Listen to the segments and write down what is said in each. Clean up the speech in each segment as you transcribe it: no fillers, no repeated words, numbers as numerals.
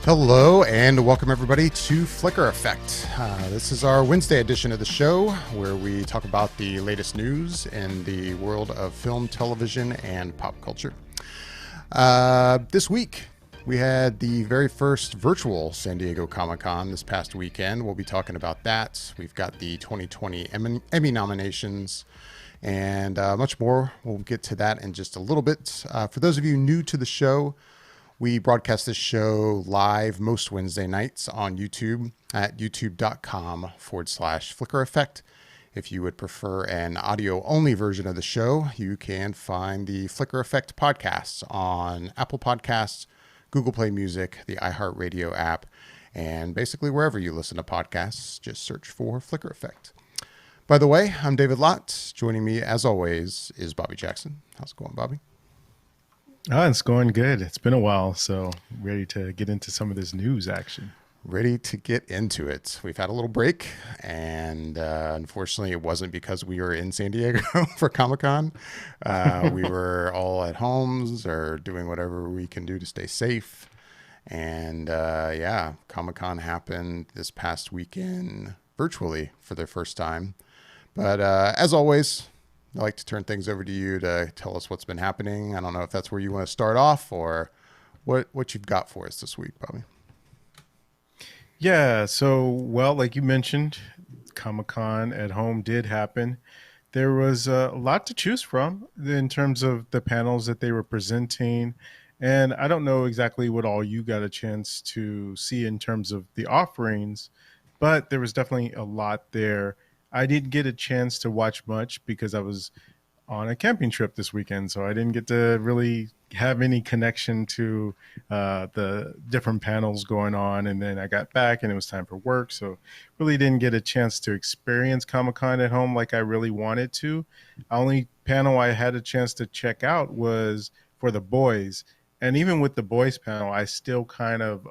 Hello and welcome everybody to Flicker Effect. This is our Wednesday edition of the show where we talk about the latest news in the world of film, television, and pop culture. This week we had the very first virtual San Diego Comic-Con this past weekend. We'll be talking about that. We've got the 2020 Emmy nominations and much more. We'll get to that in just a little bit. For those of you new to the show, we broadcast this show live most Wednesday nights on YouTube at youtube.com/Flicker Effect. If you would prefer an audio-only version of the show, you can find the Flicker Effect podcasts on Apple Podcasts, Google Play Music, the iHeartRadio app, and basically wherever you listen to podcasts, just search for Flicker Effect. By the way, I'm David Lott. Joining me, as always, is Bobby Jackson. How's it going, Bobby? It's going good. It's been a while, so ready to get into some of this news action. Ready to get into it. We've had a little break, and unfortunately, it wasn't because we were in San Diego for Comic-Con. We were all at homes or doing whatever we can do to stay safe. And Comic-Con happened this past weekend virtually for the first time. But as always, I'd like to turn things over to you to tell us what's been happening. I don't know if that's where you want to start off or what you've got for us this week, Bobby. Yeah, so, like you mentioned, Comic-Con at home did happen. There was a lot to choose from in terms of the panels that they were presenting. And I don't know exactly what all you got a chance to see in terms of the offerings, but there was definitely a lot there. I didn't get a chance to watch much because I was on a camping trip this weekend, so I didn't get to really have any connection to the different panels going on. And then I got back and it was time for work, so really didn't get a chance to experience Comic-Con at home like I really wanted to. The only panel I had a chance to check out was for the boys. And even with the boys panel, I still kind of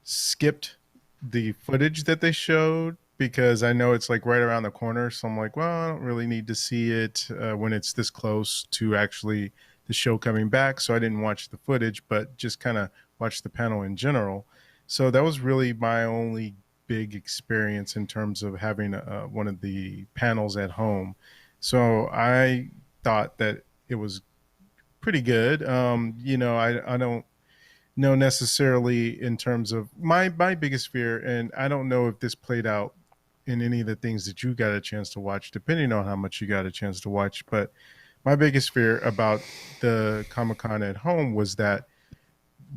skipped the footage that they showed, because I know it's like right around the corner. So I'm like, well, I don't really need to see it when it's this close to actually the show coming back. So I didn't watch the footage, but just kind of watched the panel in general. So that was really my only big experience in terms of having one of the panels at home. So I thought that it was pretty good. I don't know necessarily in terms of my biggest fear, and I don't know if this played out in any of the things that you got a chance to watch, depending on how much you got a chance to watch. But my biggest fear about the Comic-Con at home was that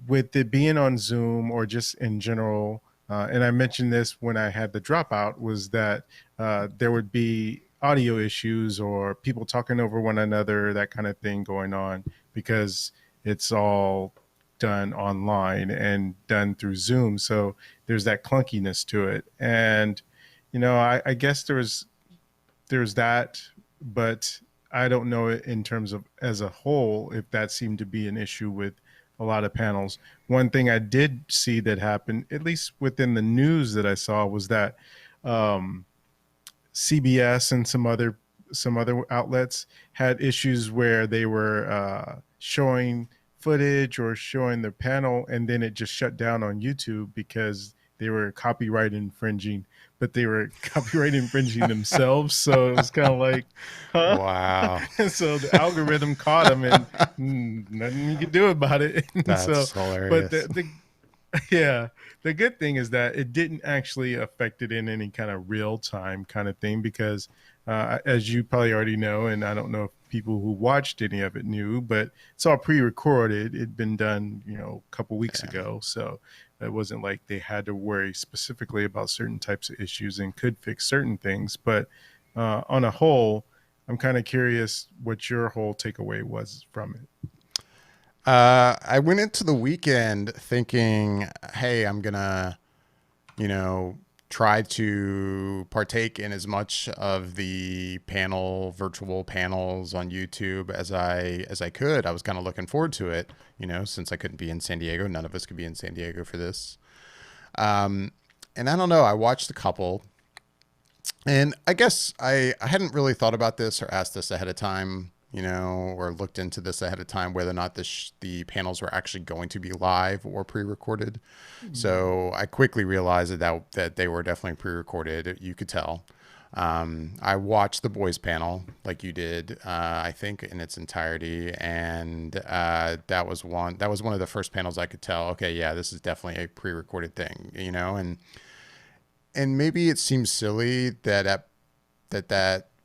with it being on Zoom or just in general, and I mentioned this when I had the dropout, was that there would be audio issues or people talking over one another, that kind of thing going on, because it's all done online and done through Zoom. So there's that clunkiness to it. And I guess there's that, but I don't know in terms of as a whole if that seemed to be an issue with a lot of panels. One thing I did see that happened, at least within the news that I saw, was that CBS and some other outlets had issues where they were showing footage or showing the panel, and then it just shut down on YouTube because they were copyright infringing, but they were copyright infringing themselves. So it was kind of like, huh? Wow. So the algorithm caught them, and nothing you could do about it. That's hilarious. But the good thing is that it didn't actually affect it in any kind of real time kind of thing, because as you probably already know, and I don't know if people who watched any of it knew, but it's all pre-recorded. It'd been done, a couple weeks ago. So it wasn't like they had to worry specifically about certain types of issues and could fix certain things. But on a whole, I'm kind of curious what your whole takeaway was from it. I went into the weekend thinking, hey, I'm going to, try to partake in as much of the virtual panels on YouTube as I could. I was kind of looking forward to it, since I couldn't be in San Diego. None of us could be in San Diego for this. And I don't know, I watched a couple, and I guess I hadn't really thought about this or asked this ahead of time or looked into this ahead of time, whether or not the panels were actually going to be live or pre-recorded. Mm. So I quickly realized that they were definitely pre-recorded. You could tell. I watched the boys panel like you did, I think in its entirety, and that was one of the first panels I could tell. Okay, yeah, this is definitely a pre-recorded thing, and maybe it seems silly that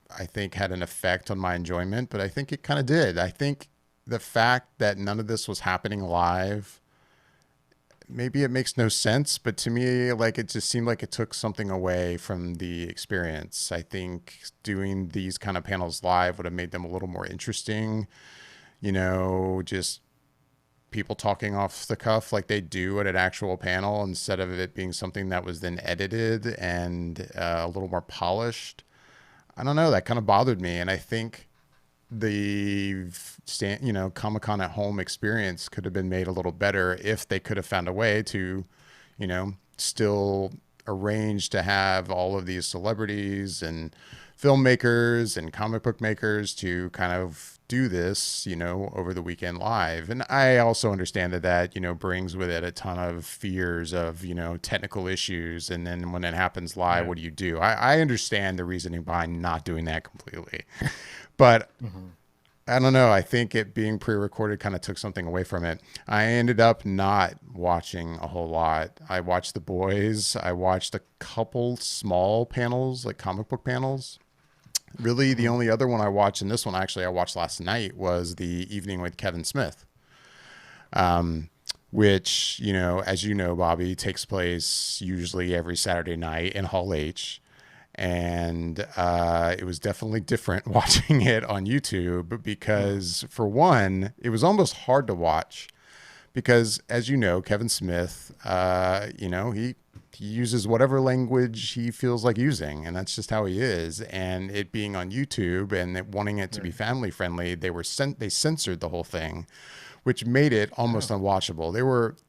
I think had an effect on my enjoyment, but I think it kind of did. I think the fact that none of this was happening live, maybe it makes no sense, but to me, like it just seemed like it took something away from the experience. I think doing these kind of panels live would have made them a little more interesting, just people talking off the cuff like they do at an actual panel instead of it being something that was then edited and a little more polished. I don't know. That kind of bothered me, and I think Comic Con at home experience could have been made a little better if they could have found a way to, still arrange to have all of these celebrities and filmmakers and comic book makers to kind of do this, over the weekend live. And I also understand that brings with it a ton of fears of, technical issues. And then when it happens live, Yeah. what do you do? I understand the reasoning behind not doing that completely. But Hmm. I don't know. I think it being pre-recorded kind of took something away from it. I ended up not watching a whole lot. I watched The Boys. I watched a couple small panels, like comic book panels. Really, the Hmm. only other one I watched, and this one actually I watched last night, was the Evening with Kevin Smith, which, as you know, Bobby, takes place usually every Saturday night in Hall H. And it was definitely different watching it on YouTube Hmm. because, for one, it was almost hard to watch because, as you know, Kevin Smith, he uses whatever language he feels like using, and that's just how he is. And it being on YouTube and wanting it to be Right. family friendly, they censored the whole thing, which made it almost Oh, unwatchable.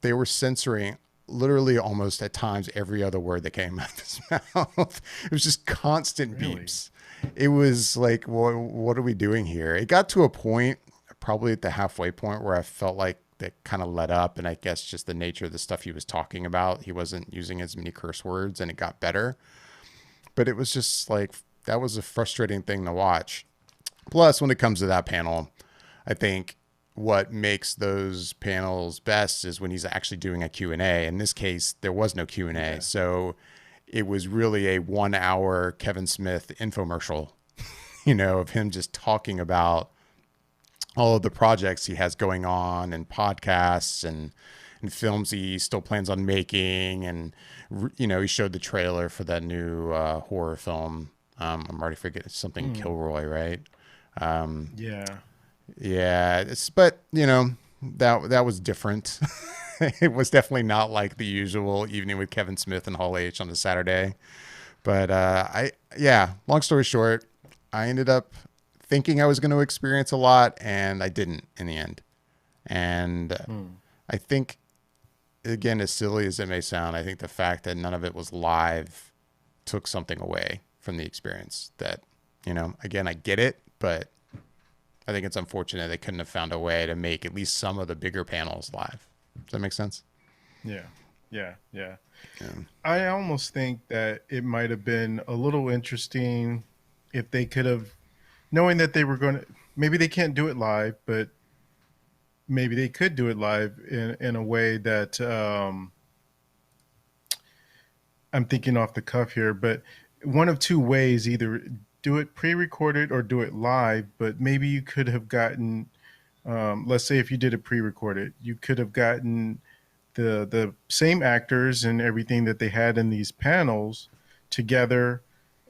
They were censoring literally almost at times every other word that came out of his mouth. It was just constant really? beeps. It was like, what are we doing here? It got to a point, probably at the halfway point, where I felt like that kind of let up. And I guess just the nature of the stuff he was talking about, he wasn't using as many curse words and it got better. But it was just like, that was a frustrating thing to watch. Plus, when it comes to that panel, I think what makes those panels best is when he's actually doing a Q&A. In this case, there was no Q&A. Yeah. So it was really a 1 hour Kevin Smith infomercial, of him just talking about all of the projects he has going on and podcasts and films he still plans on making. And, he showed the trailer for that new horror film. I'm already forgetting something Mm. Kilroy, right? Um, Yeah. Yeah, but that was different. It was definitely not like the usual evening with Kevin Smith and Hall H on a Saturday. But long story short, I ended up thinking I was going to experience a lot, and I didn't in the end. And Mm. I think, again, as silly as it may sound, I think the fact that none of it was live took something away from the experience. That, again, I get it, but I think it's unfortunate they couldn't have found a way to make at least some of the bigger panels live. Does that make sense? Yeah. Yeah. Yeah. Yeah. I almost think that it might have been a little interesting if they could have, knowing that they were going to, maybe they can't do it live, but maybe they could do it live in a way that I'm thinking off the cuff here, but one of two ways: either do it pre-recorded or do it live. But maybe you could have gotten, let's say, if you did it pre-recorded, you could have gotten the same actors and everything that they had in these panels together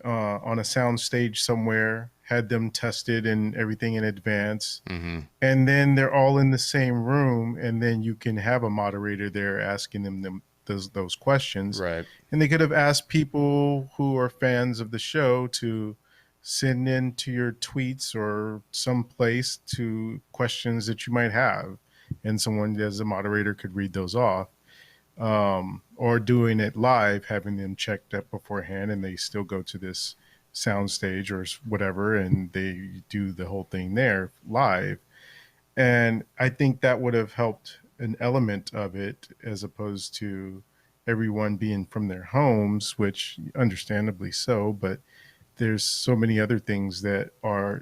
on a sound stage somewhere, had them tested and everything in advance, Mm-hmm. and then they're all in the same room, and then you can have a moderator there asking them those questions. Right. And they could have asked people who are fans of the show to send in to your tweets or someplace to questions that you might have, and someone as a moderator could read those off. Or doing it live, having them checked up beforehand, and they still go to this soundstage or whatever, and they do the whole thing there live. And I think that would have helped an element of it as opposed to everyone being from their homes, which understandably so, but there's so many other things that are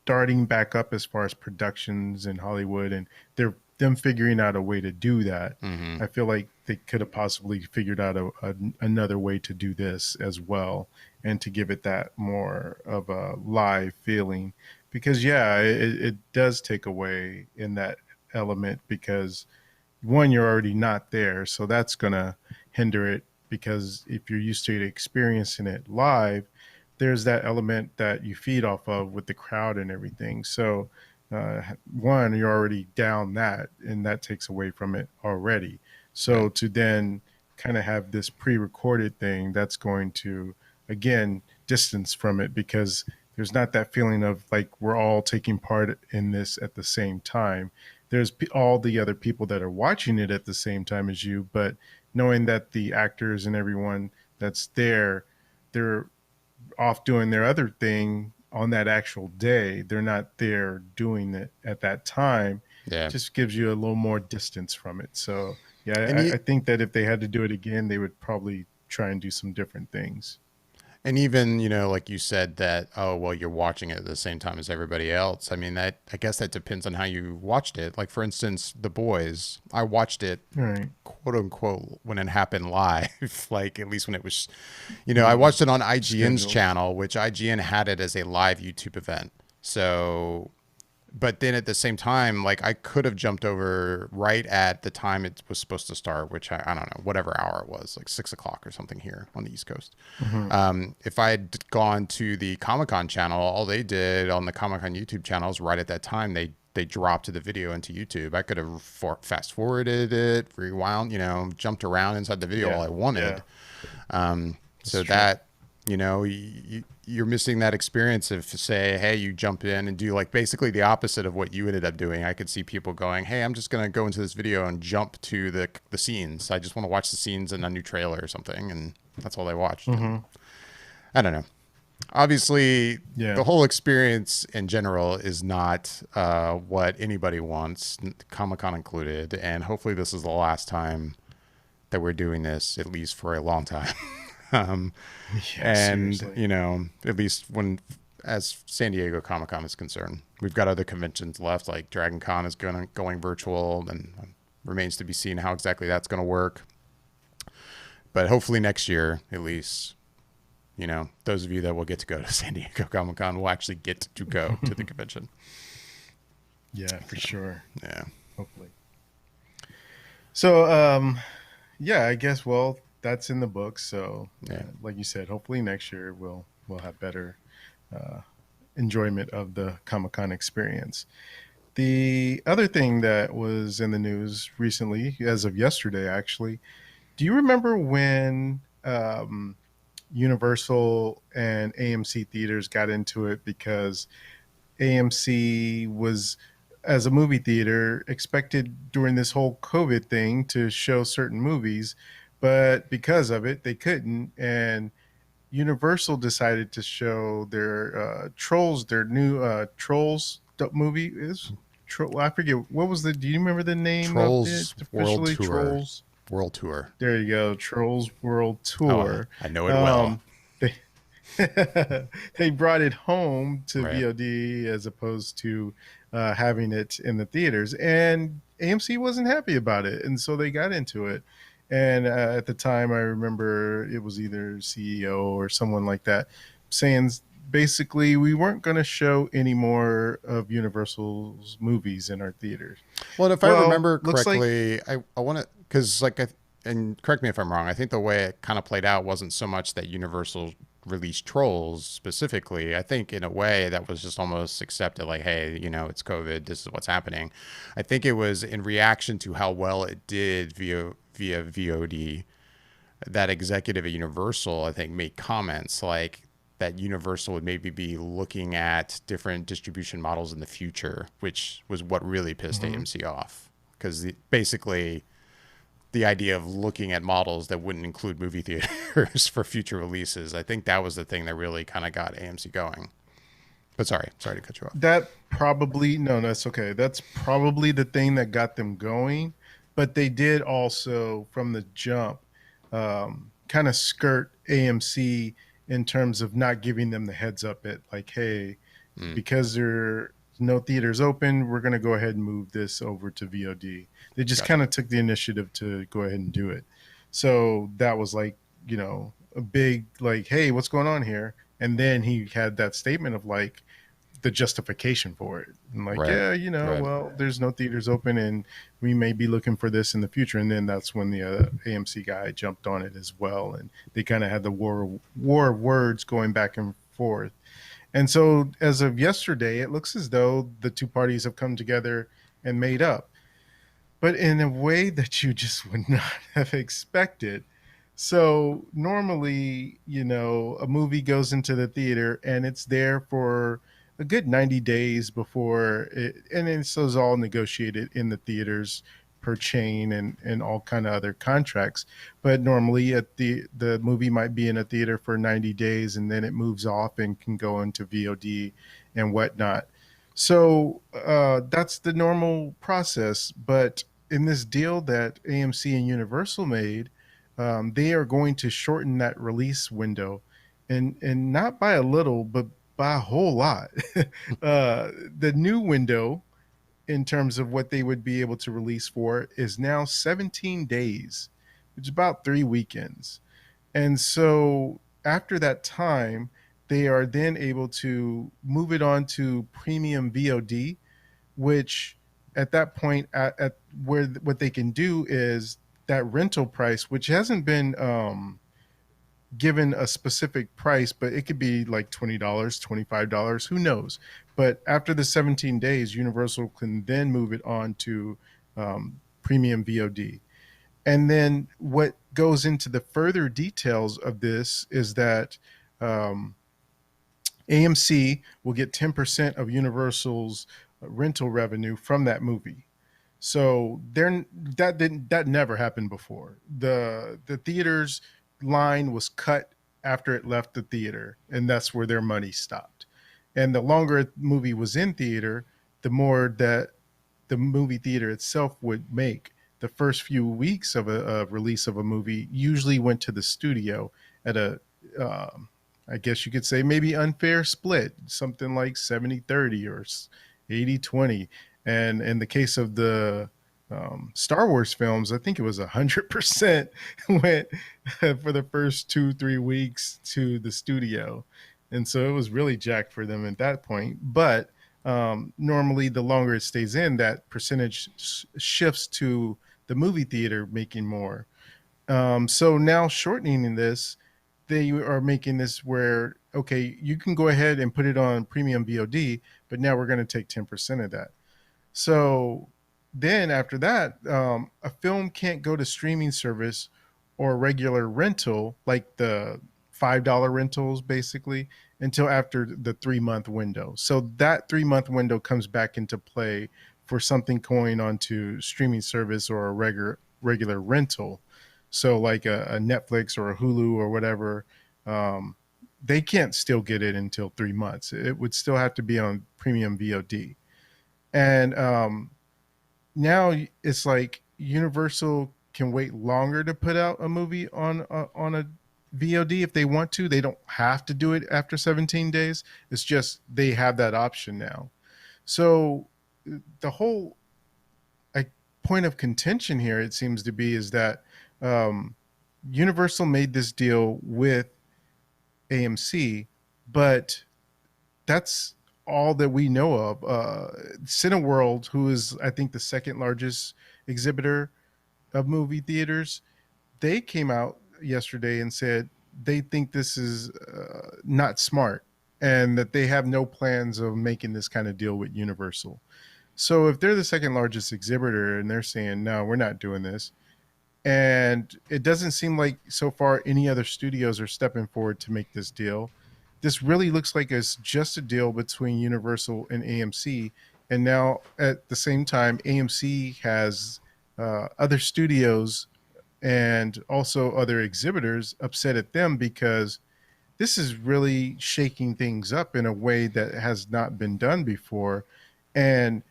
starting back up as far as productions in Hollywood, and they're them figuring out a way to do that. Hmm. I feel like they could have possibly figured out another way to do this as well, and to give it that more of a live feeling. Because yeah, it does take away in that element because one, you're already not there, so that's gonna hinder it. Because if you're used to experiencing it live, there's that element that you feed off of with the crowd and everything. So one, you're already down that, and that takes away from it already. Right. So to then kind of have this pre-recorded thing, that's going to again distance from it because there's not that feeling of like we're all taking part in this at the same time. There's all the other people that are watching it at the same time as you, but knowing that the actors and everyone that's there, they're off doing their other thing on that actual day. They're not there doing it at that time. Yeah. Just gives you a little more distance from it. So And yeah, I think that if they had to do it again, they would probably try and do some different things. And even, like you said that, oh, well, you're watching it at the same time as everybody else. I mean, I guess that depends on how you watched it. Like, for instance, The Boys, I watched it, All right. quote unquote, when it happened live, like at least when it was, I Mm, watched it on IGN's scheduled. channel, which IGN had it as a live YouTube event. So but then at the same time, like I could have jumped over right at the time it was supposed to start, which I don't know, whatever hour it was, like 6 o'clock or something here on the East Coast. Hmm. If I had gone to the Comic Con channel, all they did on the Comic Con YouTube channel is right at that time they dropped the video into YouTube. I could have fast forwarded it, rewound, jumped around inside the video all Yeah. I Yeah. wanted. That's So true. that, you're missing that experience of say, hey, you jump in and do like basically the opposite of what you ended up doing. I could see people going, hey, I'm just going to go into this video and jump to the scenes. I just want to watch the scenes in a new trailer or something. And that's all they watched. And Hmm. I don't know. Obviously, Yeah. the whole experience in general is not what anybody wants, Comic-Con included. And hopefully this is the last time that we're doing this, at least for a long time. um, Yeah. and Seriously. at least when as San Diego Comic Con is concerned, we've got other conventions left, like Dragon Con is going virtual, and remains to be seen how exactly that's going to work. But hopefully next year, at least, those of you that will get to go to San Diego Comic Con will actually get to go to the convention. Yeah, for sure. Yeah. Hopefully. So, yeah, I guess. Well, that's in the books. So, Yeah. like you said, hopefully next year we'll have better uh, enjoyment of the Comic Con experience. The other thing that was in the news recently, as of yesterday, actually, do you remember when Universal and AMC theaters got into it because AMC was, as a movie theater, expected during this whole COVID thing to show certain movies, but because of it, they couldn't. And Universal decided to show their Trolls, their new Trolls movie is. I forget what was the. Do you remember the name of it Trolls World officially? Tour. Trolls. World Tour. There you go. Trolls World Oh, Tour. I know it well. Um, they they brought it home to Right. VOD as opposed to having it in the theaters, and AMC wasn't happy about it, and so they got into it. And at the time, I remember it was either CEO or someone like that saying basically we weren't going to show any more of Universal's movies in our theaters. Well, if I Well, remember looks like correctly, I want to, because like, and correct me if I'm wrong, I think the way it kind of played out wasn't so much that Universal released Trolls specifically. I think in a way that was just almost accepted, like, hey, it's COVID, this is what's happening. I think it was in reaction to how well it did via VOD. That executive at Universal, I think, made comments like that Universal would maybe be looking at different distribution models in the future, which was what really pissed Mhm. AMC off. Because basically, the idea of looking at models that wouldn't include movie theaters for future releases. I think that was the thing that really kind of got AMC going. But sorry to cut you off. That probably, no, that's okay. That's probably the thing that got them going. But they did also, from the jump, kind of skirt AMC in terms of not giving them the heads up at like, hey, Mm, because there are no theaters open, we're going to go ahead and move this over to VOD. They just gotcha. kind of took the initiative to go ahead and do it. So that was like, a big, like, hey, what's going on here? And then he had that statement of like, the justification for it. And like, Right. yeah, Right. well, there's no theaters open and we may be looking for this in the future. And then that's when the AMC guy jumped on it as well. And they kind of had the war of words going back and forth. And so as of yesterday, it looks as though the two parties have come together and made up, but in a way that you just would not have expected. So normally, a movie goes into the theater and it's there for a good 90 days before it, and it's all negotiated in the theaters per chain and all kind of other contracts. But normally at the movie might be in a theater for 90 days and then it moves off and can go into VOD and whatnot. So that's the normal process. But in this deal that AMC and Universal made, they are going to shorten that release window, and not by a little, but by a whole lot. The new window in terms of what they would be able to release for is now 17 days, which is about 3 weekends. And so after that time, they are then able to move it on to premium VOD, which at that point, at where what they can do is that rental price, which hasn't been given a specific price, but it could be like $20, $25, who knows. But after the 17 days, Universal can then move it on to premium VOD. And then what goes into the further details of this is that um, AMC will get 10% of Universal's rental revenue from that movie. So that never happened before. The theater's line was cut after it left the theater, and that's where their money stopped. And the longer a movie was in theater, the more that the movie theater itself would make. The first few weeks of a release of a movie usually went to the studio at a, I guess you could say maybe unfair split, something like 70-30 or 80-20. And in the case of the Star Wars films, I think it was 100% went for the first 2-3 weeks to the studio. And so it was really jacked for them at that point. But normally, the longer it stays in, that percentage shifts to the movie theater making more. So now shortening this, they are making this where, okay, you can go ahead and put it on premium VOD, but now we're going to take 10% of that. So then after that, a film can't go to streaming service or regular rental, like the $5 rentals basically, until after the 3 month window. So that 3 month window comes back into play for something going onto streaming service or a regular rental. So like a Netflix or a Hulu or whatever, um, they can't still get it until 3 months. It would still have to be on premium VOD. And now it's like Universal can wait longer to put out a movie on a VOD if they want to. They don't have to do it after 17 days. It's just they have that option now. So the whole like point of contention here, it seems to be, is that um, Universal made this deal with AMC, but that's all that we know of. Cineworld, who is I think the second largest exhibitor of movie theaters, they came out yesterday and said they think this is not smart and that they have no plans of making this kind of deal with Universal. So if they're the second largest exhibitor and they're saying no, we're not doing this, and it doesn't seem like so far any other studios are stepping forward to make this deal. This really looks like it's just a deal between Universal and AMC. And now at the same time, AMC has other studios and also other exhibitors upset at them because this is really shaking things up in a way that has not been done before. And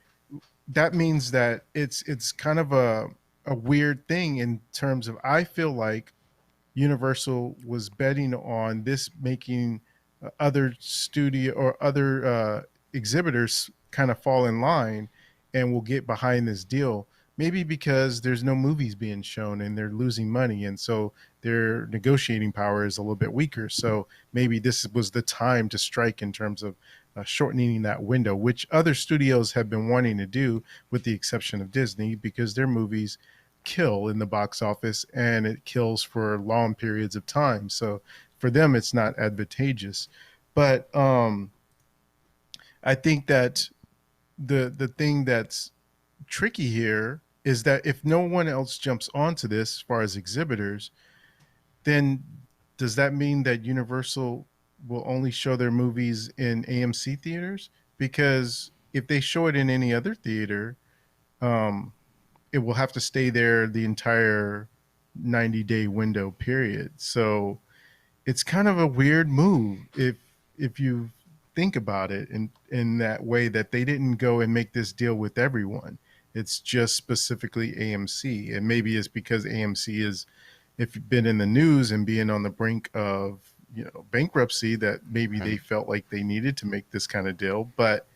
that means that it's kind of a weird thing in terms of, I feel like Universal was betting on this making other studio or other exhibitors kind of fall in line and will get behind this deal. Maybe because there's no movies being shown and they're losing money, and so their negotiating power is a little bit weaker. So maybe this was the time to strike in terms of shortening that window, which other studios have been wanting to do, with the exception of Disney, because their movies kill in the box office and it kills for long periods of time. So for them, it's not advantageous. But I think that the thing that's tricky here is that if no one else jumps onto this as far as exhibitors, then does that mean that Universal will only show their movies in AMC theaters? Because if they show it in any other theater, um, it will have to stay there the entire 90-day window period. So it's kind of a weird move if you think about it in that way, that they didn't go and make this deal with everyone. It's just specifically AMC. And maybe it's because AMC is, if you've been in the news and being on the brink of, bankruptcy, that maybe Right. they felt like they needed to make this kind of deal. But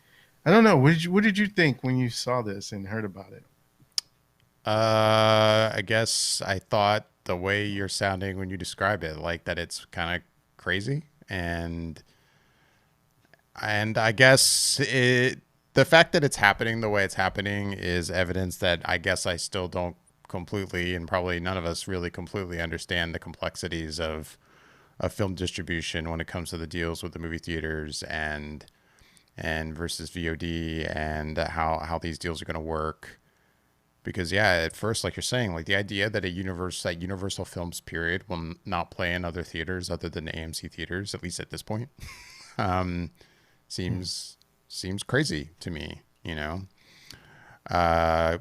I don't know. What did you think when you saw this and heard about it? I guess I thought the way you're sounding when you describe it, like that it's kind of crazy, and I guess the fact that it's happening the way it's happening is evidence that I guess I still don't completely, and probably none of us really completely understand the complexities of film distribution when it comes to the deals with the movie theaters and versus VOD, and how these deals are going to work. Because yeah, at first, like you're saying, like the idea that Universal Films period will not play in other theaters other than AMC theaters, at least at this point, um, Hmm. seems crazy to me. Uh,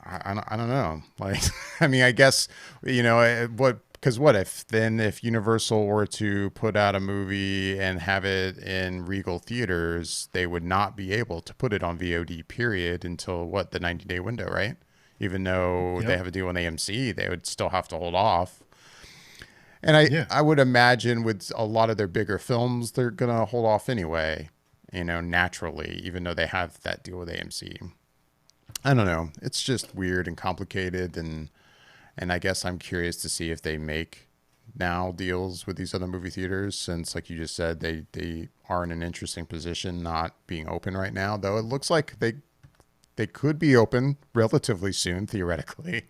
I don't know. Like, I mean, I guess, what, because what if then if Universal were to put out a movie and have it in Regal theaters, they would not be able to put it on VOD period until what, the 90-day window, right? Even though they Yep. have a deal with AMC, they would still have to hold off. And I, Yeah. I would imagine with a lot of their bigger films, they're going to hold off anyway, naturally, even though they have that deal with AMC. I don't know. It's just weird and complicated, and I guess I'm curious to see if they make now deals with these other movie theaters, since like you just said, they are in an interesting position not being open right now, though it looks like they could be open relatively soon, theoretically.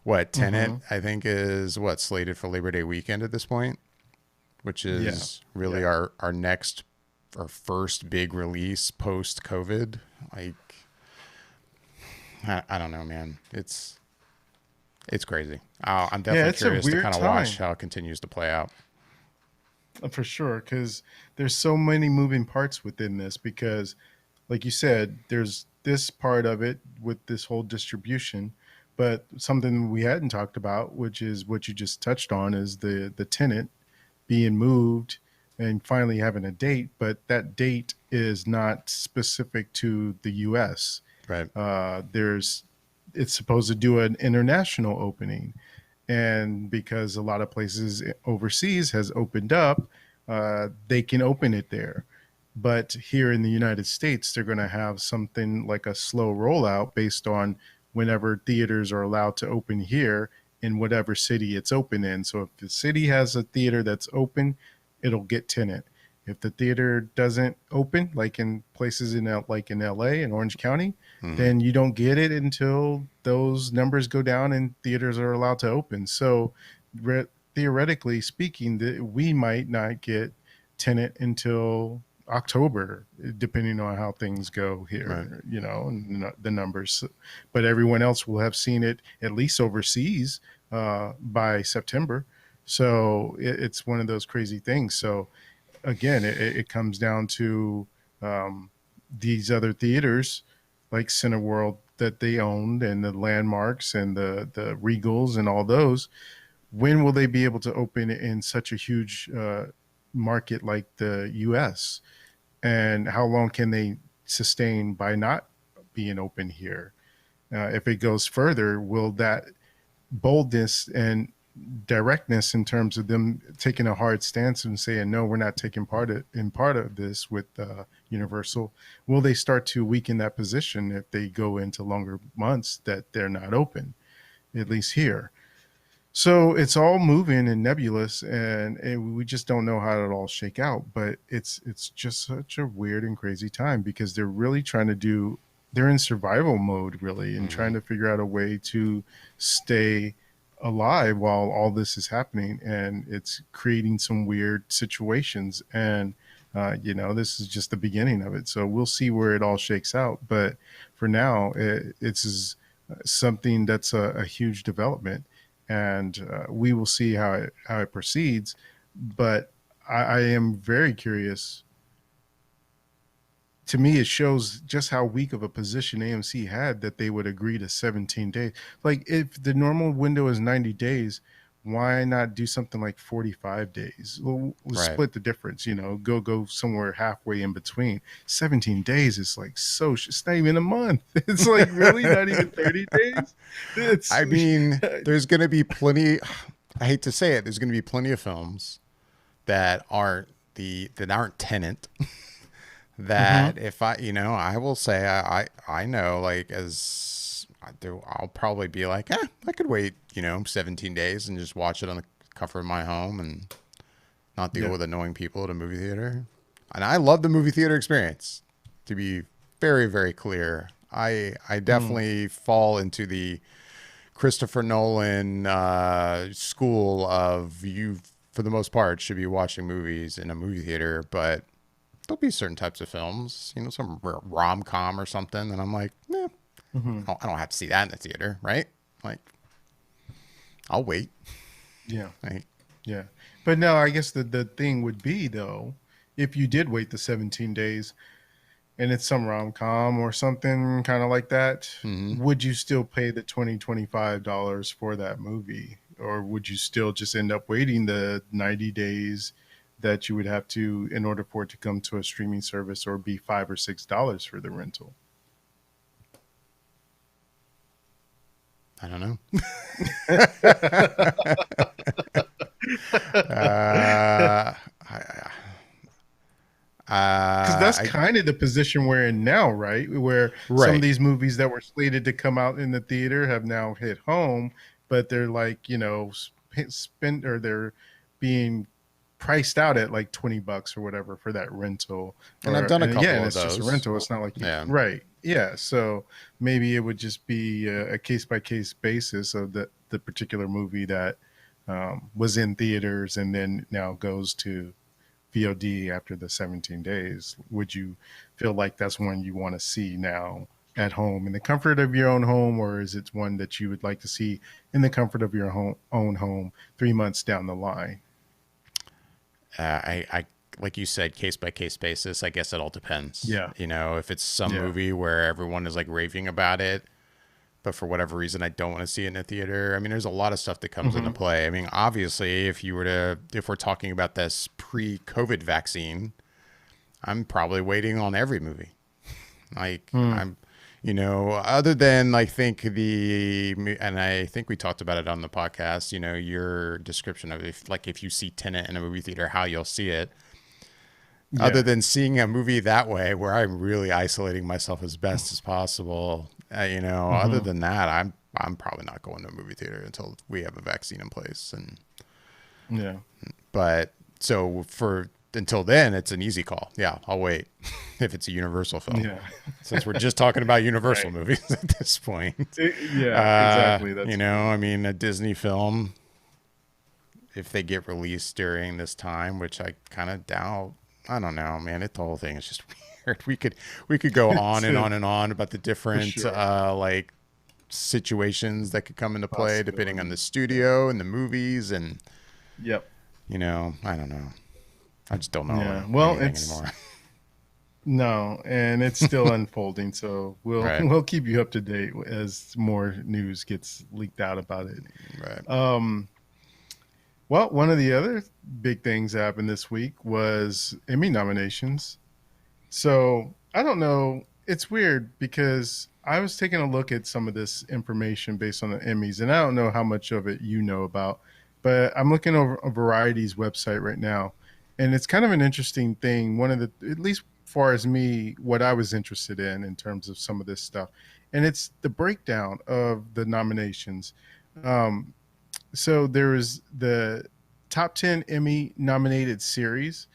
What, Tenet, Mm-hmm. I think, is what, slated for Labor Day weekend at this point, which Yeah. is really Yeah. our first big release post COVID. Like, I don't know, man. It's crazy. I'm Yeah. definitely It's a curious to weird kind of watch time how it continues to play out. for sure, because there's so many moving parts within this. Because, like you said, there's this part of it with this whole distribution, but something we hadn't talked about, which is what you just touched on, is the tenant being moved and finally having a date, but that date is not specific to the U.S. Right. There's It's supposed to do an international opening, and because a lot of places overseas has opened up, they can open it there. But here in the United States, they're going to have something like a slow rollout based on whenever theaters are allowed to open here in whatever city it's open in. So if the city has a theater that's open, it'll get tenant. If the theater doesn't open, like in places like in LA and Orange County, Hmm. then you don't get it until those numbers go down and theaters are allowed to open. So re- theoretically speaking, we might not get tenant until October, depending on how things go Right. here, and the numbers. But everyone else will have seen it at least overseas by September. So it's one of those crazy things. So again, it comes down to um, these other theaters like Cineworld that they owned and the landmarks and the Regals and all those, when will they be able to open in such a huge market like the US? And how long can they sustain by not being open here? If it goes further, will that boldness and directness in terms of them taking a hard stance and saying no, we're not taking part of this with Universal, will they start to weaken that position if they go into longer months that they're not open, at least here? So it's all moving and nebulous, and we just don't know how it all shake out. But it's just such a weird and crazy time because they're really trying to do. They're in survival mode, really, and trying to figure out a way to stay alive while all this is happening, and it's creating some weird situations. And this is just the beginning of it. So we'll see where it all shakes out. But for now, it's something that's a huge development, and we will see how it proceeds. But I am very curious. To me, it shows just how weak of a position AMC had that they would agree to 17 days. Like, if the normal window is 90 days, why not do something like 45 days? We'll Right. split the difference, go somewhere halfway in between. 17 days is like it's not even a month. It's like really not even 30 days. I mean, there's going to be plenty. I hate to say it. There's going to be plenty of films that aren't Tenant. That if I will say I know, like, as I do, I'll probably be like, I could wait 17 days and just watch it on the comfort of my home and not deal with annoying people at a movie theater. And I love the movie theater experience, to be very, very clear. I definitely fall into the Christopher Nolan school of, you for the most part should be watching movies in a movie theater, but there'll be certain types of films, some rom-com or something, and I'm like, I don't have to see that in the theater, right? Like, I'll wait. Yeah. Like, Yeah. But no, I guess the thing would be, though, if you did wait the 17 days and it's some rom-com or something kind of like that, would you still pay the $25 for that movie? Or would you still just end up waiting the 90 days that you would have to in order for it to come to a streaming service, or be $5 or $6 for the rental? I don't know. Because that's kind of the position we're in now, right? Where some of these movies that were slated to come out in the theater have now hit home, but they're like, they're being priced out at like $20 or whatever for that rental. And I've done a couple of it's those. just a rental. It's not like right. Yeah. So maybe it would just be a case by case basis of the particular movie that was in theaters and then now goes to VOD after the 17 days. Would you feel like that's one you want to see now at home in the comfort of your own home, or is it one that you would like to see in the comfort of your own home 3 months down the line? I like you said, case by case basis. I guess it all depends. Yeah. If it's some movie where everyone is like raving about it, but for whatever reason I don't want to see it in a theater. I mean, there's a lot of stuff that comes into play. I mean, obviously, if we're talking about this pre-COVID vaccine, I'm probably waiting on every movie. Like I'm, other than I think and I think we talked about it on the podcast, your description of if you see Tenet in a movie theater, how you'll see it. Yeah. Other than seeing a movie that way, where I'm really isolating myself as best as possible, other than that, I'm probably not going to a movie theater until we have a vaccine in place. And but so until then, it's an easy call. Yeah, I'll wait if it's a Universal film. Yeah, since we're just talking about Universal movies at this point. Exactly. That's I mean, a Disney film, if they get released during this time, which I kind of doubt. I don't know, man. The whole thing is just weird. We could go on and on and on about the different like situations that could come into play depending on the studio and the movies and I don't know. I just don't know. Yeah. Well, it's anymore. No, and it's still unfolding. So we'll Right. we'll keep you up to date as more news gets leaked out about it. Right. Um, well, one of the other big things that happened this week was Emmy nominations. So I don't know. It's weird because I was taking a look at some of this information based on the Emmys, and I don't know how much of it you know about, but I'm looking over a Variety's website right now, and it's kind of an interesting thing. One of the, at least far as me, what I was interested in terms of some of this stuff, and it's the breakdown of the nominations. Um, so there is the top 10 Emmy nominated series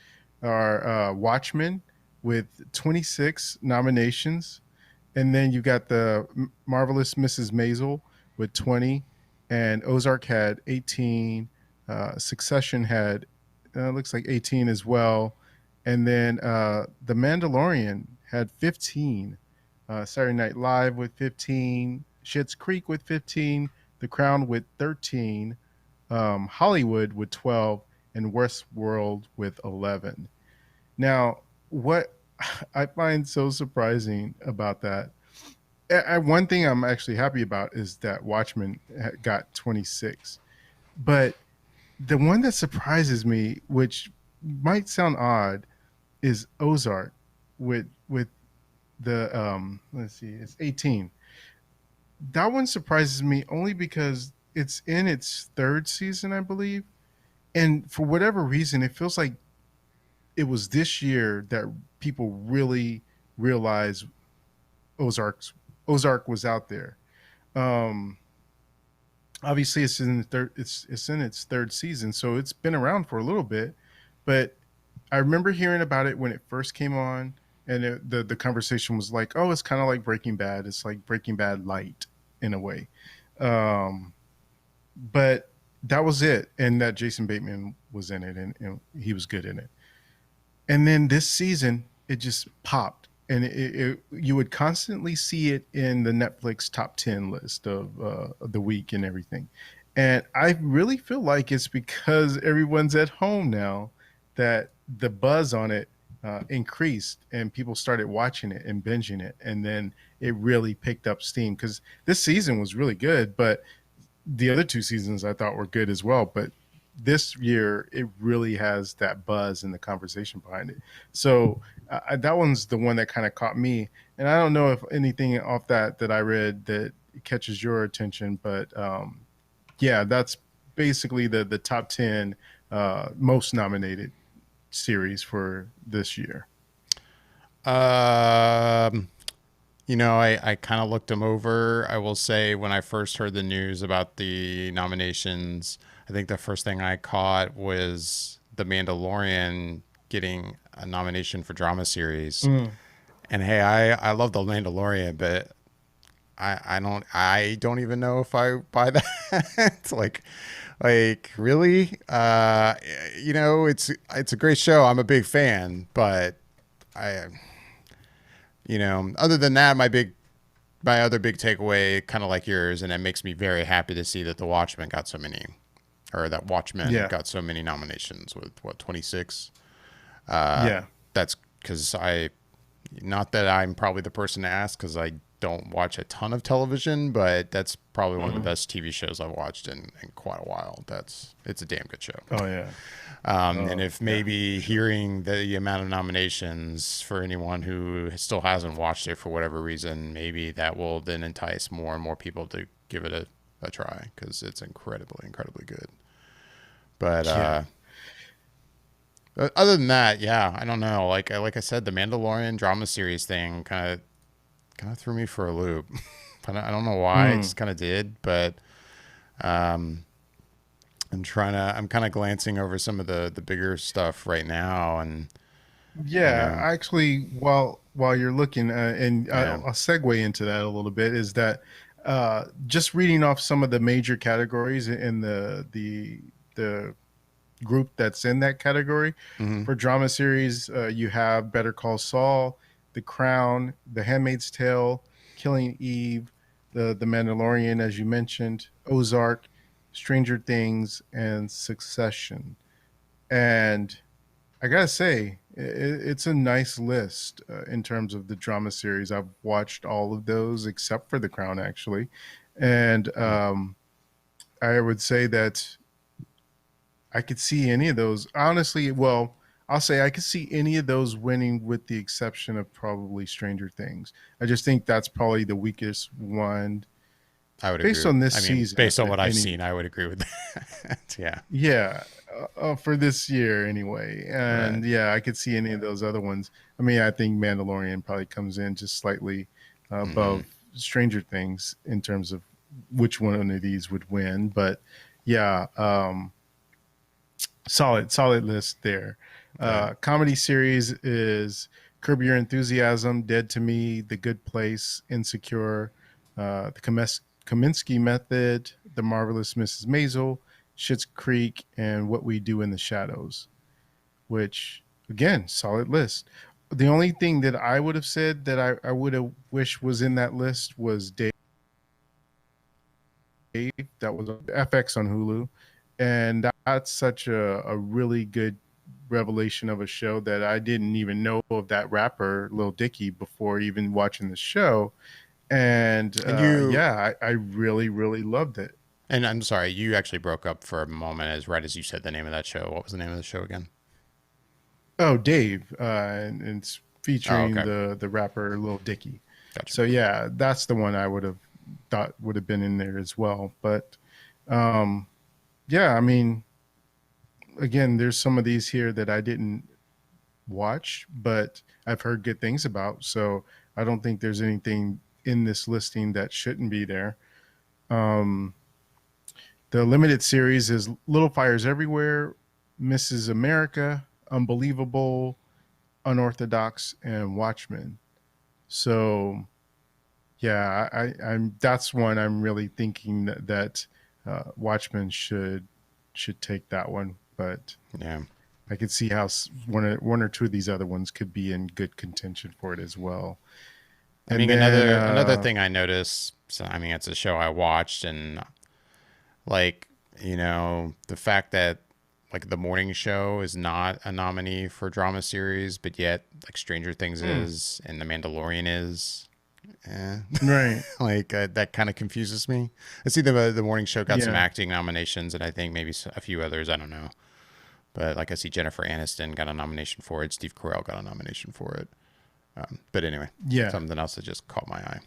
are Watchmen with 26 nominations. And then you got the Marvelous Mrs. Maisel with 20, and Ozark had 18. Succession had, looks like 18 as well. And then The Mandalorian had 15. Saturday Night Live with 15. Schitt's Creek with 15. The Crown with 13, Hollywood with 12, and Westworld with 11. Now, what I find so surprising about that, one thing I'm actually happy about is that Watchmen got 26. But the one that surprises me, which might sound odd, is Ozark with the let's see, it's 18. That one surprises me only because it's in its third season, I believe. And for whatever reason, it feels like it was this year that people really realized Ozark's Ozark was out there. Um, Obviously, it's in its third season, so it's been around for a little bit. But I remember hearing about it when it first came on, and the conversation was like, "Oh, it's kind of like Breaking Bad. It's like Breaking Bad light in a way." Um, but that was it, and that Jason Bateman was in it, and he was good in it. And then this season, it just popped, and you would constantly see it in the Netflix top 10 list of the week and everything. And I really feel like it's because everyone's at home now that the buzz on it increased and people started watching it and binging it, and then it really picked up steam because this season was really good, but the other two seasons I thought were good as well, but this year it really has that buzz and the conversation behind it. So that one's the one that kind of caught me, and I don't know if anything off that I read that catches your attention, but yeah, that's basically the top 10 most nominated series for this year. Um, I kind of looked them over. I will say when I first heard the news about the nominations, I think the first thing I caught was The Mandalorian getting a nomination for drama series. Mm. And hey, I love The Mandalorian, but I don't even know if I buy that. like really? It's a great show. I'm a big fan, but I other than that, my other big takeaway, kind of like yours, and it makes me very happy to see that that Watchmen Yeah, got so many nominations with what 26. yeah. That's because not that I'm probably the person to ask because I don't watch a ton of television, but that's probably one of the Mhm. best TV shows I've watched in quite a while. It's a damn good show. Oh yeah. And Oh if yeah. maybe hearing the amount of nominations for anyone who still hasn't watched it for whatever reason, maybe that will then entice more and more people to give it a try because it's incredibly, incredibly good. But Yeah. other than that, yeah, I don't know. Like I said, the Mandalorian drama series thing kind of threw me for a loop. I don't know why. It Mm. just kind of did, but um, I'm kind of glancing over some of the bigger stuff right now, and you Yeah, know, actually, while you're looking, and yeah. I'll segue into that a little bit, is that just reading off some of the major categories in the group that's in that category Hmm. for drama series, you have Better Call Saul, The Crown, The Handmaid's Tale, Killing Eve, the Mandalorian, as you mentioned, Ozark, Stranger Things, and Succession. And I gotta say, it's a nice list in terms of the drama series. I've watched all of those except for The Crown, actually, and Hmm. I would say that I could see any of those. Honestly, well, I'll say I could see any of those winning with the exception of probably Stranger Things. I just think that's probably the weakest one I would agree based with. on this I mean, season. based on what I've Any, seen, I would agree with that. Yeah. yeah, for this year anyway. Right. And yeah, I could see any of those other ones. I mean, I think Mandalorian probably comes in just slightly Hmm. above Stranger Things in terms of which one of these would win. But yeah, solid list there. Okay. Comedy series is Curb Your Enthusiasm, Dead to Me, The Good Place, Insecure, The Kaminsky Method, The Marvelous Mrs. Maisel, Schitt's Creek, and What We Do in the Shadows. Which again, solid list. The only thing that I would have said that I would have wished was in that list was Dave. That was FX on Hulu, and that's such a really good revelation of a show that I didn't even know of that rapper Lil Dicky before even watching the show. And And you, yeah, I really loved it. and I'm sorry, you actually broke up for a moment as right as you said the name of that show. What was the name of the show again? Oh, Dave, and it's Oh, featuring okay. the rapper Lil Dicky. Gotcha. So yeah, that's the one I would have thought would have been in there as well. But um, yeah, I mean, again, there's some of these here that I didn't watch, but I've heard good things about. So I don't think there's anything in this listing that shouldn't be there. Um, the limited series is Little Fires Everywhere, Mrs. America, Unbelievable, Unorthodox, and Watchmen. So yeah, I'm that's one I'm really thinking that Watchmen should take that one, but Yeah. I could see how one or two of these other ones could be in good contention for it as well. I And mean, then another thing I noticed. So, I mean, it's a show I watched, and like the fact that like the morning show is not a nominee for drama series, but yet like Stranger Things hmm, is and The Mandalorian is. Eh. right, Like that kind of confuses me. I see the morning show got some yeah, acting nominations, and I think maybe a few others. I don't know, but like I see Jennifer Aniston got a nomination for it. Steve Carell got a nomination for it. But anyway, yeah. something else that just caught my eye.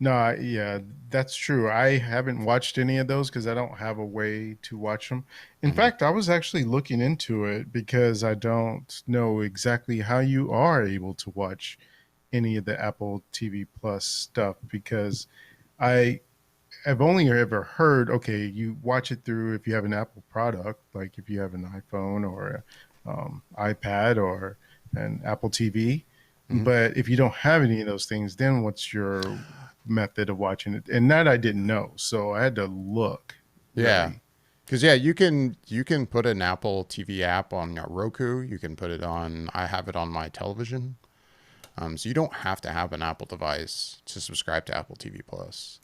No, yeah, that's true. I haven't watched any of those because I don't have a way to watch them. In Hmm. fact, I was actually looking into it because I don't know exactly how you are able to watch any of the Apple TV Plus stuff because I have only ever heard, okay, you watch it through if you have an Apple product, like if you have an iPhone or iPad or an Apple TV. Hmm. But if you don't have any of those things, then what's your method of watching it? And that I didn't know. So I had to look Yeah, really. because yeah, you can put an Apple TV app on your Roku. You can put it on. I have it on my television. So you don't have to have an Apple device to subscribe to Apple TV Plus.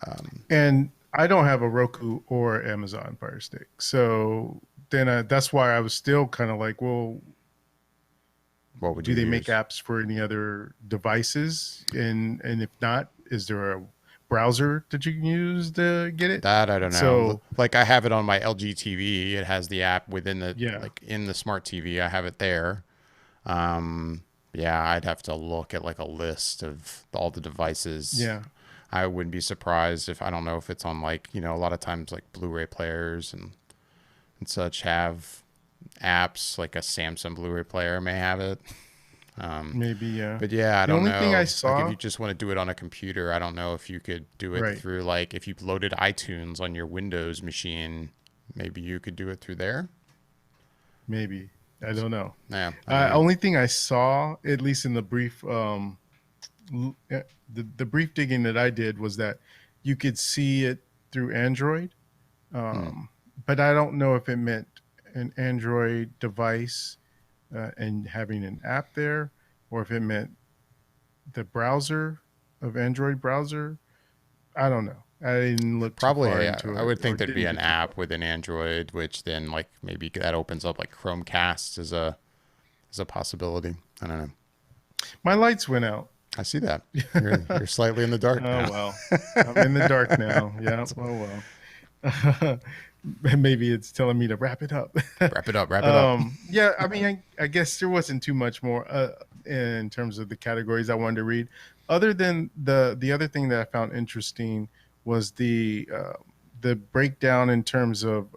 Um, And I don't have a Roku or Amazon Fire Stick. So then that's why I was still kind of like, well, what would do you they make use? apps for any other devices? And if not, is there a browser that you can use to get it? That I don't know. So Like I have it on my LG TV. It has the app within the yeah, like in the smart TV. I have it there. Um, yeah, I'd have to look at like a list of all the devices. yeah, I wouldn't be surprised if I don't know if it's on like a lot of times like Blu-ray players and such have apps like a Samsung Blu-ray player may have it. Um, maybe yeah. but yeah, I The don't only thing I know. Like if saw, you just want to do it on a computer, I don't know if you could do it right, through like if you loaded iTunes on your Windows machine, maybe you could do it through there. maybe I don't know. Yeah, I don't know. Only thing I saw, at least in the brief, the brief digging that I did was that you could see it through Android, Hmm. um, but I don't know if it meant an Android device and having an app there, or if it meant the browser of Android browser. I don't know. I didn't look too far Probably, into I it, would or think there'd be didn't an get too far. app with an Android, which then like maybe that opens up like Chromecast as a possibility. I don't know. My lights went out. I see that. You're slightly in the dark Oh now. well, I'm in the dark now. Yeah. Oh well. Maybe it's telling me to wrap it up. Wrap it up. Wrap it up. Yeah, I mean, I guess there wasn't too much more in terms of the categories I wanted to read. Other than the other thing that I found interesting was the breakdown in terms of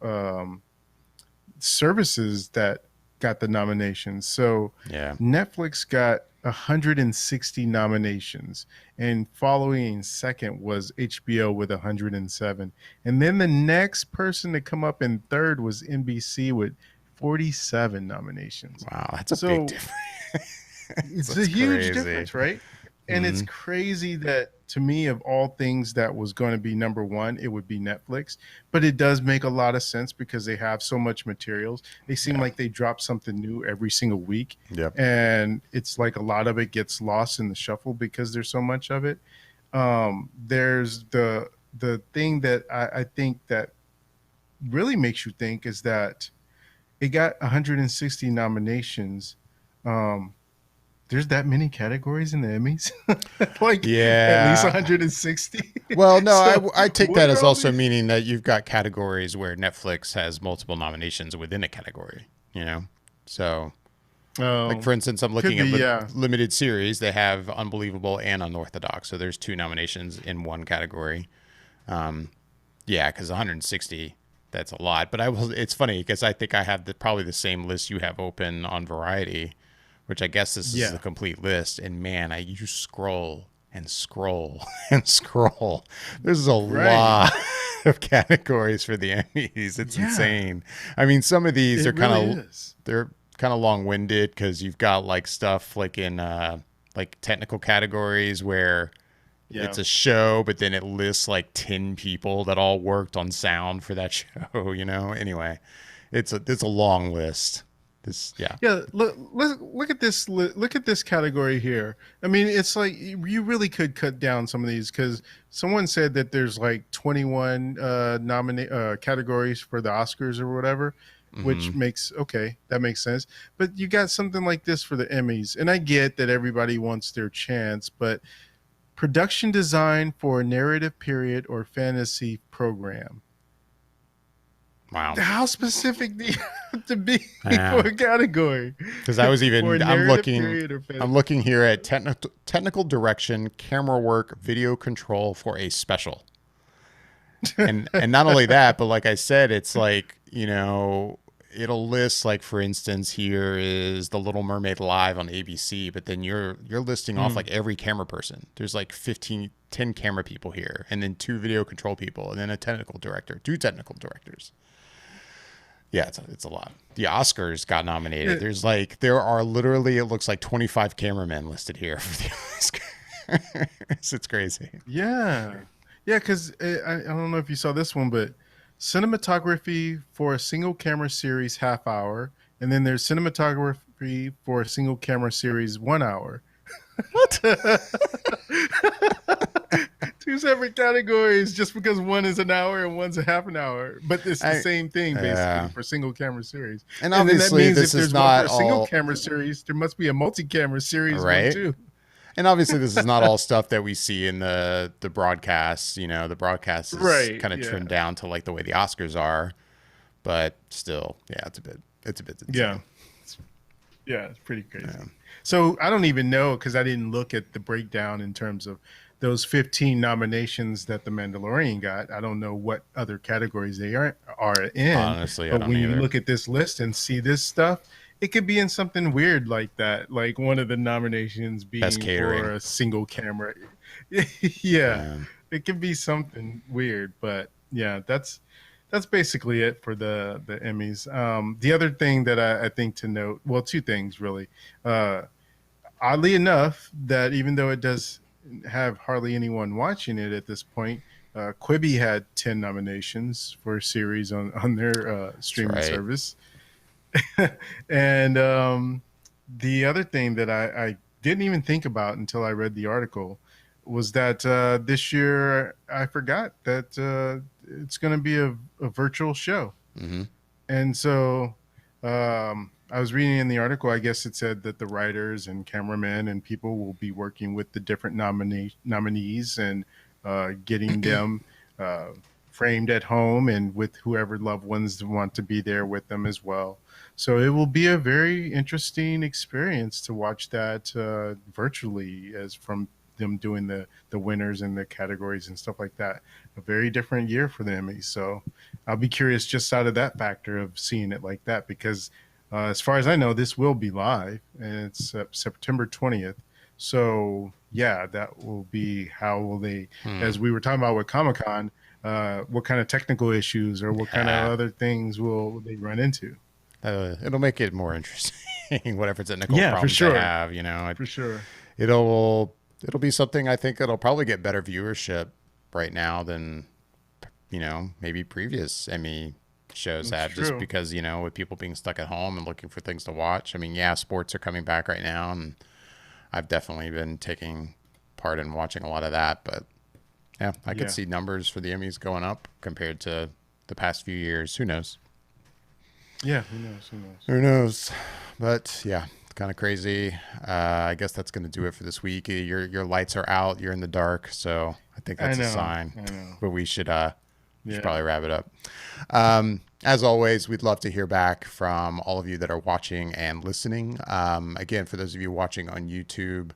services that got the nominations. So Yeah. Netflix got 160 nominations, and following second was HBO with 107. And then the next person to come up in third was NBC with 47 nominations. Wow, that's a big So difference. it's a That's huge crazy. difference, right? And it's Hmm. crazy that, to me, of all things that was going to be number one, it would be Netflix. But it does make a lot of sense because they have so much materials. They seem Yeah. like they drop something new every single week. Yep. And it's like a lot of it gets lost in the shuffle because there's so much of it. There's the thing that I think that really makes you think is that it got 160 nominations. Um, there's that many categories in the Emmys, like at least Yeah. 160. Well, no, So I take what that are as all also these? meaning that you've got categories where Netflix has multiple nominations within a category, you know? So, like Oh, for instance, I'm could looking be, at yeah, limited series. They have Unbelievable and Unorthodox. So there's two nominations in one category. Um, yeah, because 160, that's a lot. But it's funny because I think I have probably the same list you have open on Variety, which I guess this is the yeah, complete list. And man, you scroll and scroll and scroll. There's a right, lot of categories for the Emmys. It's yeah, insane. I mean, some of these it are really is. they're kind of long-winded because you've got like stuff like in like technical categories where Yeah, it's a show, but then it lists like 10 people that all worked on sound for that show, you know? Anyway, it's a long list. This, yeah. yeah. Look at this. Look at this category here. I mean, it's like you really could cut down some of these because someone said that there's like 21 nominate categories for the Oscars or whatever, which Hmm. makes okay, that makes sense. But you got something like this for the Emmys, and I get that everybody wants their chance, but production design for a narrative period or fantasy program. Wow. How specific do you have to be for Yeah. a category? Because I was For a even narrative period or I'm fantasy? looking here at technical direction, camera work, video control for a special. And not only that, but like I said, it's like, you know, it'll list like for instance here is The Little Mermaid live on ABC, but then you're listing off Mm, like every camera person. There's like 10 camera people here, and then two video control people, and then a technical director, two technical directors. Yeah, it's a lot. The Oscars got nominated. it- There are literally, it looks like 25 cameramen listed here for the Oscars. It's crazy. yeah. Yeah, because I don't know if you saw this one, but cinematography for a single camera series, half hour. And then there's cinematography for a single camera series, 1 hour. What? Two separate categories just because one is an hour and one's a half an hour. But it's the I same thing basically Yeah. for single camera series. And And then that obviously means if this is there's one for not a single all camera series, there must be a multi camera series one right. too. And obviously this is not all stuff that we see in the broadcasts. You know, the broadcast is Right. kind of Yeah. trimmed down to like the way the Oscars are, but still, yeah, it's a bit Yeah. insane. Yeah. It's pretty crazy. Yeah. So I don't even know because I didn't look at the breakdown in terms of those 15 nominations that The Mandalorian got. I don't know what other categories they are in. Honestly, I But don't when you either. look at this list and see this stuff, it could be in something weird like that. Like one of the nominations Best being for catering. a single camera. Yeah, Yeah. it could be something weird. But yeah, that's basically it for the Emmys. The other thing that I think to note, well, two things really. Oddly enough, that even though it does have hardly anyone watching it at this point, Quibi had 10 nominations for a series on their That's streaming right. service. And the other thing that I didn't even think about until I read the article, was that this year I forgot that it's going to be a virtual show. Hmm. And so I was reading in the article, I guess it said that the writers and cameramen and people will be working with the different nominees and getting them uh, framed at home and with whoever loved ones want to be there with them as well. So it will be a very interesting experience to watch that virtually as from them doing the winners and the categories and stuff like that. A very different year for the Emmys. So I'll be curious just out of that factor of seeing it like that because as far as I know, this will be live and it's September 20th. So yeah, that will be how will they, Hmm. as we were talking about with Comic Con, what kind of technical issues or what kind of Yeah. other things will they run into? It'll make it more interesting. Whatever technical Yeah, for problems they sure, have, for sure. it'll be something. I think it'll probably get better viewership right now than maybe previous Emmy shows That's had, just true. because with people being stuck at home and looking for things to watch. I mean, yeah, sports are coming back right now, and I've definitely been taking part in watching a lot of that. But yeah, I could Yeah, see numbers for the Emmys going up compared to the past few years. Who knows? yeah. Who knows? Who knows? Who knows? But yeah, it's kind of crazy. I guess that's going to do it for this week. Your lights are out. You're in the dark, so I think I that's a know. sign. I know. But we should Yeah. probably wrap it up. As always, we'd love to hear back from all of you that are watching and listening. Again, for those of you watching on YouTube,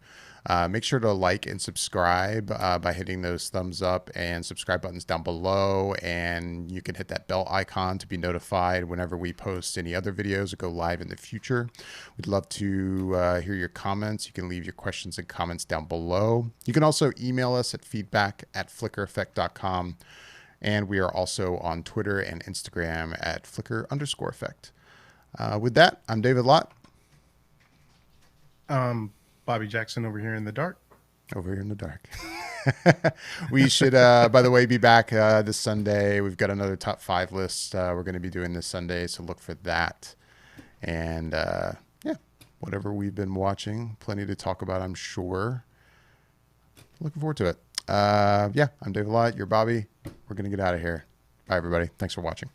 make sure to like and subscribe by hitting those thumbs up and subscribe buttons down below. And you can hit that bell icon to be notified whenever we post any other videos or go live in the future. We'd love to hear your comments. You can leave your questions and comments down below. You can also email us at feedback@flickereffect.com. And we are also on Twitter and Instagram at Flicker_effect. With that, I'm David Lott. Bobby Jackson over here in the dark. Over here in the dark. We should, by the way, be back this Sunday. We've got another top 5 list we're going to be doing this Sunday, so look for that. And yeah, whatever we've been watching, plenty to talk about, I'm sure. Looking forward to it. Yeah, I'm David Lott. You're Bobby. We're going to get out of here. Bye, everybody. Thanks for watching.